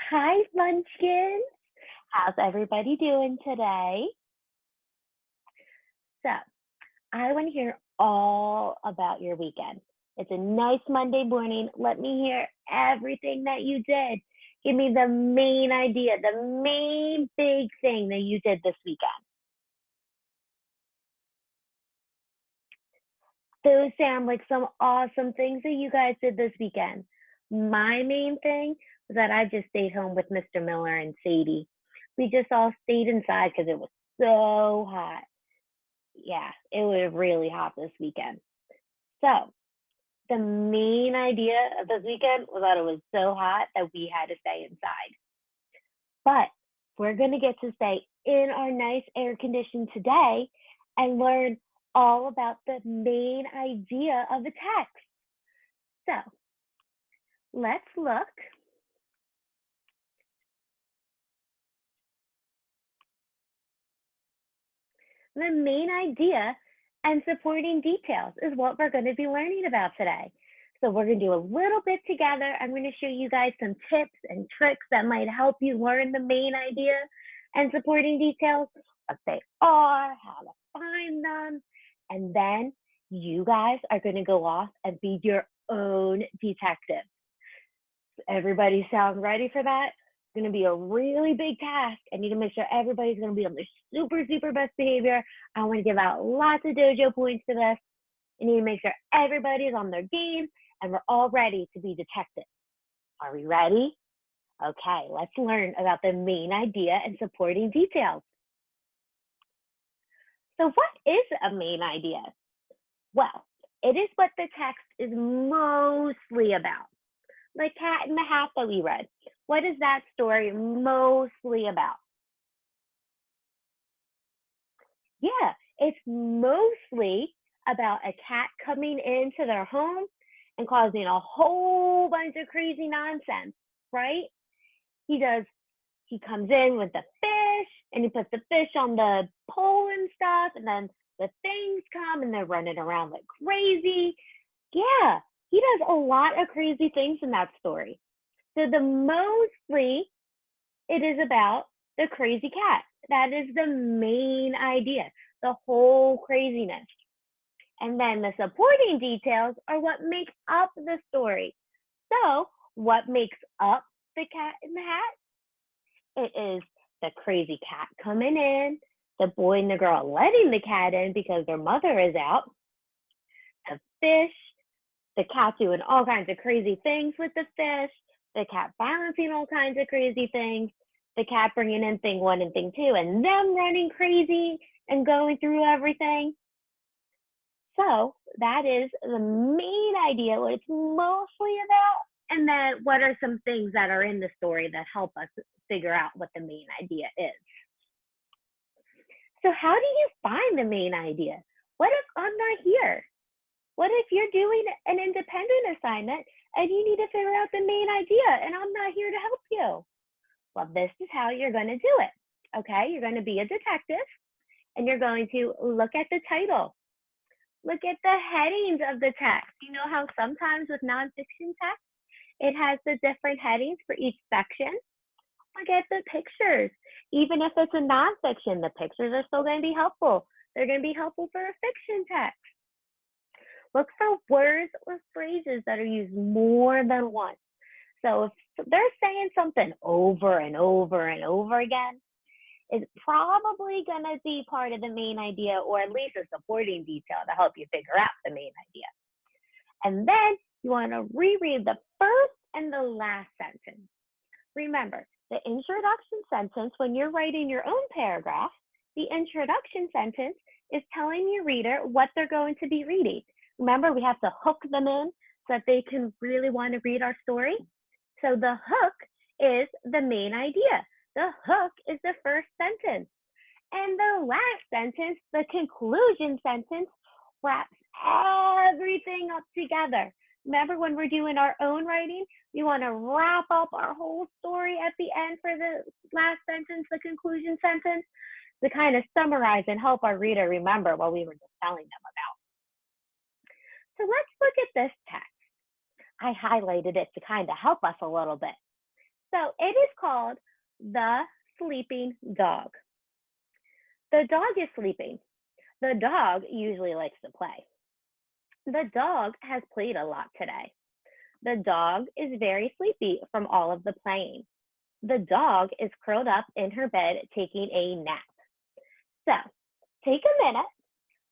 Hi, Munchkins. How's everybody doing today? So, I want to hear all about your weekend. It's a nice Monday morning. Let me hear everything that you did. Give me the main idea, the main big thing that you did this weekend. Those sound like some awesome things that you guys did this weekend. My main thing was that I just stayed home with Mr. Miller and Sadie. We just all stayed inside because it was so hot. Yeah, it was really hot this weekend. So the main idea of this weekend was that it was so hot that we had to stay inside. But we're going to get to stay in our nice air condition today and learn all about the main idea of the text. So let's look. The main idea and supporting details is what we're going to be learning about today. So we're going to do a little bit together. I'm going to show you guys some tips and tricks that might help you learn the main idea and supporting details, what they are, how to find them, and then you guys are going to go off and be your own detective. Everybody sound ready for that? It's going to be a really big task. I need to make sure everybody's going to be on their super, super best behavior. I want to give out lots of dojo points for this. I need to make sure everybody's on their game and we're all ready to be detectives. Are we ready? Okay, let's learn about the main idea and supporting details. So what is a main idea? Well, it is what the text is mostly about. The Cat in the Hat that we read. What is that story mostly about? Yeah, it's mostly about a cat coming into their home and causing a whole bunch of crazy nonsense, right? He does, he comes in with the fish and he puts the fish on the pole and stuff, and then the things come and they're running around like crazy. Yeah, he does a lot of crazy things in that story. So the mostly it is about the crazy cat. That is the main idea, the whole craziness. And then the supporting details are what make up the story. So, what makes up the Cat in the Hat? It is the crazy cat coming in, the boy and the girl letting the cat in because their mother is out, the fish, the cat doing all kinds of crazy things with the fish, the cat balancing all kinds of crazy things, the cat bringing in thing one and thing two, and them running crazy and going through everything. So that is the main idea, what it's mostly about. And then what are some things that are in the story that help us figure out what the main idea is? So how do you find the main idea? What if I'm not here? What if you're doing an independent assignment and you need to figure out the main idea and I'm not here to help you? Well, this is how you're going to do it. Okay, you're going to be a detective and you're going to look at the title. Look at the headings of the text. You know how sometimes with nonfiction text, it has the different headings for each section? Look at the pictures. Even if it's a nonfiction, the pictures are still going to be helpful. They're going to be helpful for a fiction text. Look for words or phrases that are used more than once. So if they're saying something over and over and over again, it's probably going to be part of the main idea or at least a supporting detail to help you figure out the main idea. And then you want to reread the first and the last sentence. Remember, the introduction sentence, when you're writing your own paragraph, the introduction sentence is telling your reader what they're going to be reading. Remember, we have to hook them in so that they can really want to read our story. So the hook is the main idea. The hook is the first sentence. And the last sentence, the conclusion sentence, wraps everything up together. Remember when we're doing our own writing, we want to wrap up our whole story at the end for the last sentence, the conclusion sentence, to kind of summarize and help our reader remember what we were just telling them about. So let's look at this text. I highlighted it to kind of help us a little bit. So it is called The Sleeping Dog. The dog is sleeping. The dog usually likes to play. The dog has played a lot today. The dog is very sleepy from all of the playing. The dog is curled up in her bed taking a nap. So take a minute.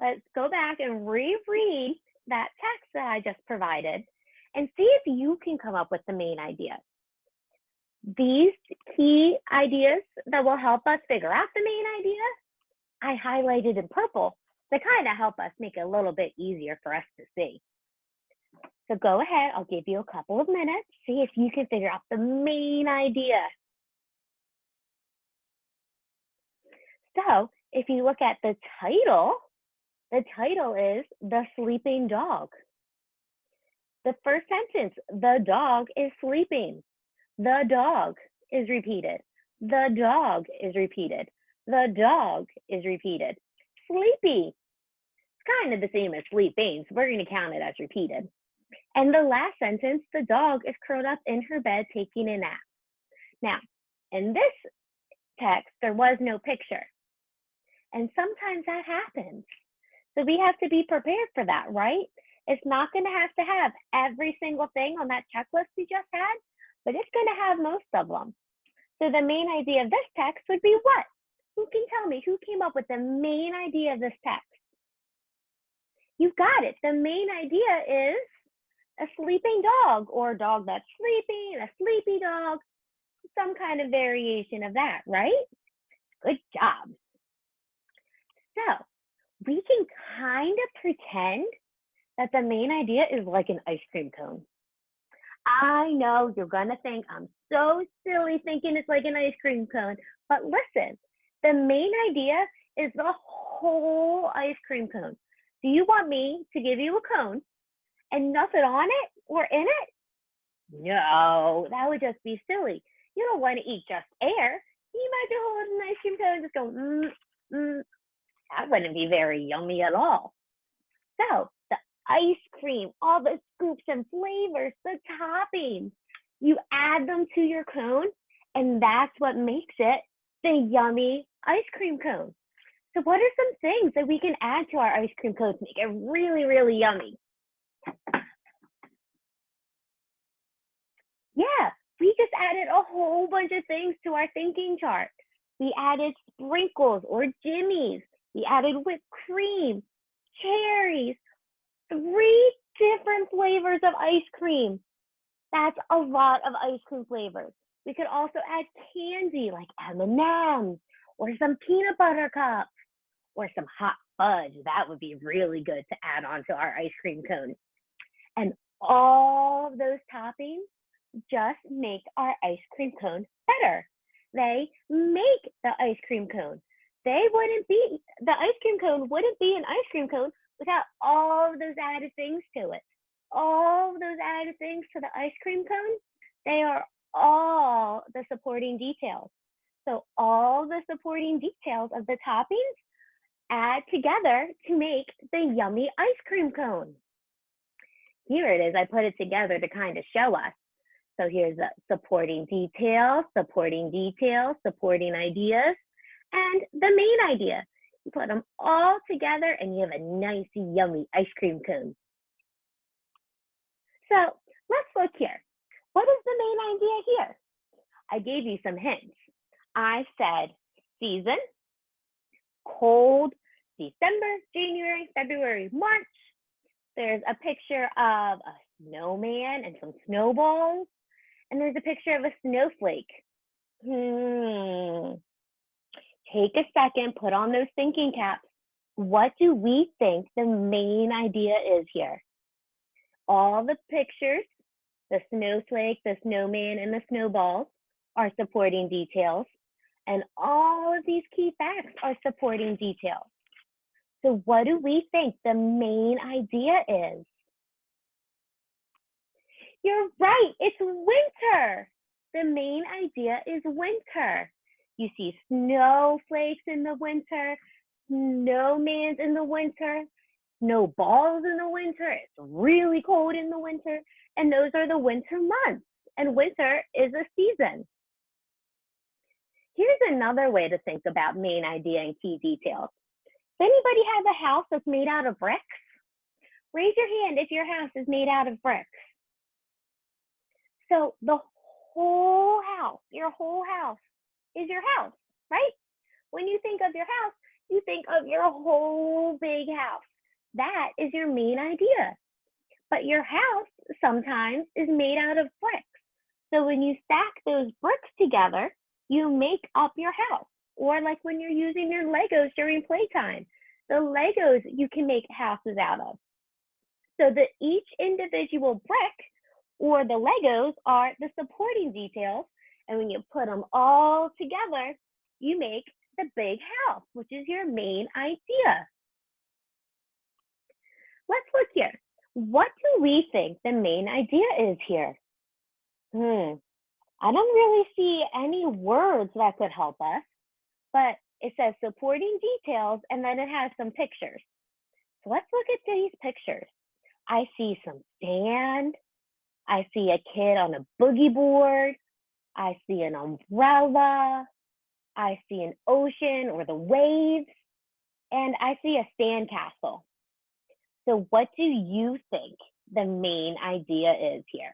Let's go back and reread that text that I just provided and see if you can come up with the main idea. These key ideas that will help us figure out the main idea, I highlighted in purple to kind of help us make it a little bit easier for us to see. So go ahead, I'll give you a couple of minutes, see if you can figure out the main idea. So if you look at the title is The Sleeping Dog. The first sentence, the dog is sleeping. The dog is repeated. The dog is repeated. The dog is repeated. Sleepy. It's kind of the same as sleeping, so we're going to count it as repeated. And the last sentence, the dog is curled up in her bed taking a nap. Now, in this text, there was no picture. And sometimes that happens. So we have to be prepared for that, right? It's not going to have every single thing on that checklist we just had, but it's going to have most of them. So the main idea of this text would be what? Who can tell me? Who came up with the main idea of this text? You've got it. The main idea is a sleeping dog, or a dog that's sleeping, a sleepy dog, some kind of variation of that, right? Good job. So we can kind of pretend that the main idea is like an ice cream cone. I know you're gonna think I'm so silly thinking it's like an ice cream cone, but listen, the main idea is the whole ice cream cone. Do you want me to give you a cone and nothing on it or in it? No, that would just be silly. You don't want to eat just air. You might be holding an ice cream cone and just go, that wouldn't be very yummy at all. So the ice cream, all the scoops and flavors, the toppings, you add them to your cone, and that's what makes it the yummy ice cream cone. So what are some things that we can add to our ice cream cone to make it really, really yummy? Yeah, we just added a whole bunch of things to our thinking chart. We added sprinkles or jimmies. We added whipped cream, cherries, 3 different flavors of ice cream. That's a lot of ice cream flavors. We could also add candy like M&Ms or some peanut butter cups or some hot fudge. That would be really good to add onto our ice cream cone. And all of those toppings just make our ice cream cone better. They make the ice cream cone. The ice cream cone wouldn't be an ice cream cone without all of those added things to it. All of those added things to the ice cream cone, they are all the supporting details. So all the supporting details of the toppings add together to make the yummy ice cream cone. Here it is. I put it together to kind of show us. So here's the supporting details, supporting ideas, and the main idea. You put them all together and you have a nice, yummy ice cream cone. So let's look here. What is the main idea here? I gave you some hints. I said season, cold, December, January, February, March. There's a picture of a snowman and some snowballs. And there's a picture of a snowflake. Take a second, put on those thinking caps. What do we think the main idea is here? All the pictures, the snowflake, the snowman, and the snowballs are supporting details. And all of these key facts are supporting details. So what do we think the main idea is? You're right, it's winter. The main idea is winter. You see snowflakes in the winter, snowmans in the winter, snowballs in the winter. It's really cold in the winter, and those are the winter months. and winter is a season. Here's another way to think about main idea and key details. Does anybody have a house that's made out of bricks? Raise your hand if your house is made out of bricks. So the whole house, your whole house is your house, right? When you think of your house, you think of your whole big house. That is your main idea. But your house sometimes is made out of bricks. So when you stack those bricks together, you make up your house. Or like when you're using your Legos during playtime, the Legos you can make houses out of. So that each individual brick or the Legos are the supporting details. And when you put them all together, you make the big house, which is your main idea. Let's look here. What do we think the main idea is here? I don't really see any words that could help us, but it says supporting details and then it has some pictures. So let's look at these pictures. I see some sand. I see a kid on a boogie board. I see an umbrella. I see an ocean or the waves. And I see a sandcastle. So what do you think the main idea is here?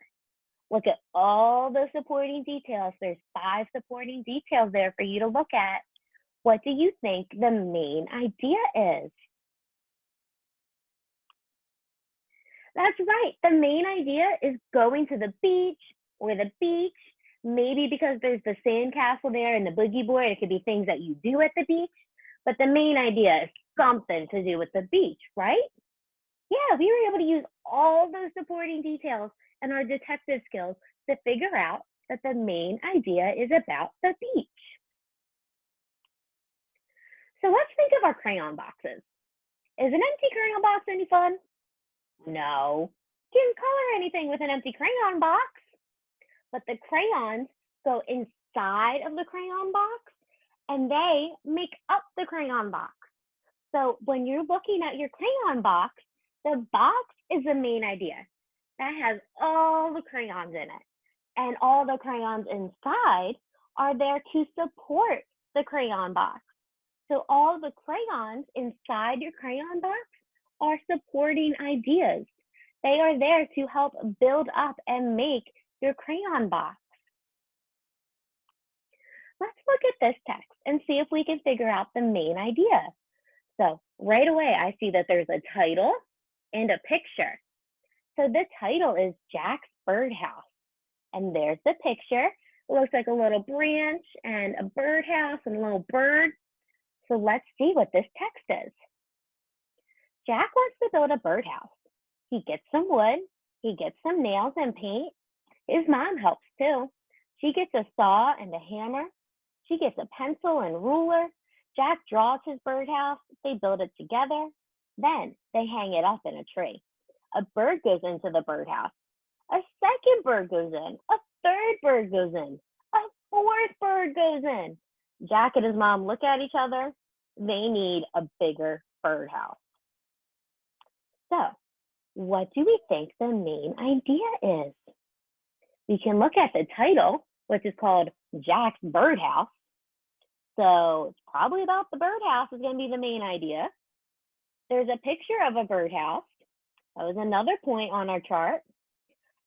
Look at all the supporting details. There's 5 supporting details there for you to look at. What do you think the main idea is? That's right. The main idea is going to the beach or the beach, maybe because there's the sandcastle there and the boogie board. It could be things that you do at the beach, but the main idea is something to do with the beach, right? Yeah, we were able to use all those supporting details and our detective skills to figure out that the main idea is about the beach. So let's think of our crayon boxes. Is an empty crayon box any fun? No. You can't color anything with an empty crayon box. But the crayons go inside of the crayon box and they make up the crayon box. So when you're looking at your crayon box, the box is the main idea. That has all the crayons in it. And all the crayons inside are there to support the crayon box. So all the crayons inside your crayon box are supporting ideas. They are there to help build up and make your crayon box. Let's look at this text and see if we can figure out the main idea. So right away, I see that there's a title and a picture. So the title is Jack's Birdhouse. And there's the picture. It looks like a little branch and a birdhouse and a little bird. So let's see what this text is. Jack wants to build a birdhouse. He gets some wood, he gets some nails and paint. His mom helps too. She gets a saw and a hammer. She gets a pencil and ruler. Jack draws his birdhouse. They build it together. Then they hang it up in a tree. A bird goes into the birdhouse. A second bird goes in. A third bird goes in. A fourth bird goes in. Jack and his mom look at each other. They need a bigger birdhouse. So, what do we think the main idea is? We can look at the title, which is called Jack's Birdhouse. So it's probably about the birdhouse is going to be the main idea. There's a picture of a birdhouse. That was another point on our chart.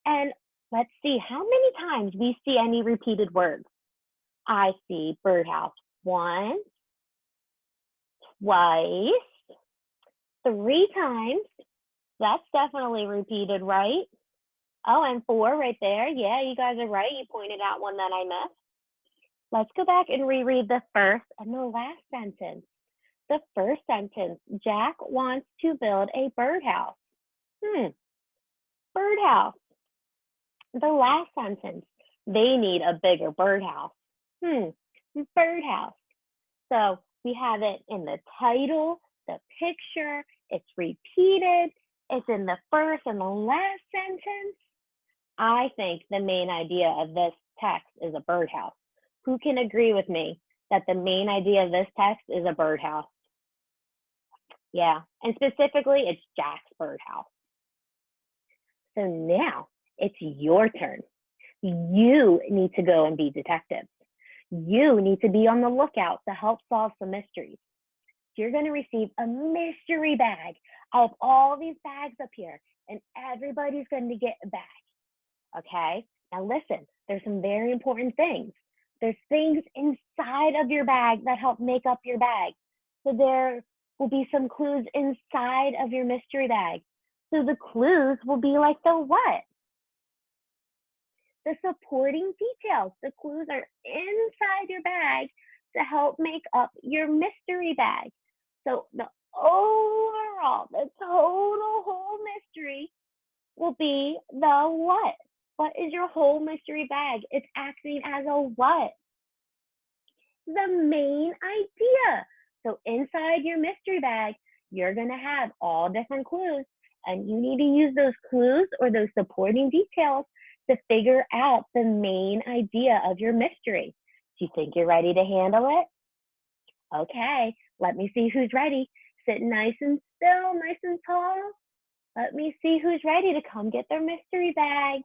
And let's see how many times we see any repeated words. I see birdhouse once, twice, 3 times. That's definitely repeated, right? Oh, and 4 right there. Yeah, you guys are right. You pointed out one that I missed. Let's go back and reread the first and the last sentence. The first sentence, Jack wants to build a birdhouse. Birdhouse. The last sentence, they need a bigger birdhouse. Birdhouse. So we have it in the title, the picture, it's repeated, it's in the first and the last sentence. I think the main idea of this text is a birdhouse. Who can agree with me that the main idea of this text is a birdhouse? Yeah, and specifically, it's Jack's birdhouse. So now it's your turn. You need to go and be detectives. You need to be on the lookout to help solve some mysteries. You're going to receive a mystery bag. I have all these bags up here, and everybody's going to get a bag. Okay? Now listen, there's some very important things. There's things inside of your bag that help make up your bag. So there will be some clues inside of your mystery bag. So the clues will be like the what? The supporting details. The clues are inside your bag to help make up your mystery bag. So the overall, the total whole mystery will be the what? What is your whole mystery bag? It's acting as a what? The main idea. So inside your mystery bag, you're going to have all different clues, and you need to use those clues or those supporting details to figure out the main idea of your mystery. Do you think you're ready to handle it? Okay, let me see who's ready. Sit nice and still, nice and tall. Let me see who's ready to come get their mystery bag.